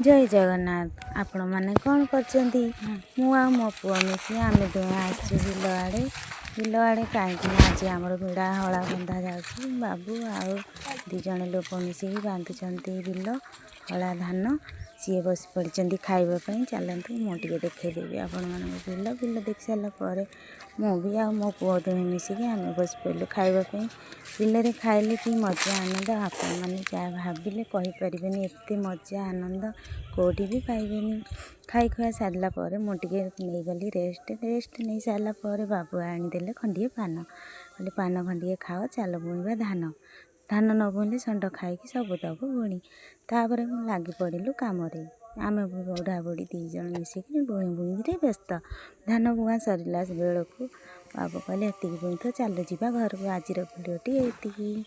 जय जगन्नाथ आपण मैंने कौन करछंती मु आ मो पुआ मिसी आमे दुए आसछु बिल आड़े कहीं आज आमर भिड़ा हला बंधा जाउछि बाबू आउ दी जण लोक मिसिकी बांधुचंती बिल हला धान सी बस पड़ी खावाई चलते मुझे देखईदेवी आपण मान बिल देख सारापर मु भी आ मो पुओ दुहे मिसिकी आम बस पड़ू खावाई बिल खाइले कि मजा आनंद आपण मैंने जहाँ भाविले कहींपर एत मजा आनंद कौटी भी पाइबे खाई खुआ सारापर मुझे नहीं गली रेस्ट नहीं सारापर बाबू आनीदे खंडे पान कहले पान खंडे खाओ चल बुणवा धान धान न बुणले षंड खाई सब तक बुणी तापर लगी पड़ू कम आम बुढ़ा बुढ़ी दी जन मिसिक बुणी व्यस्त धान बुआ सरला बेलू बाबू कहले एति बुणी तो चल जा घर को आज भिडियोटी एति।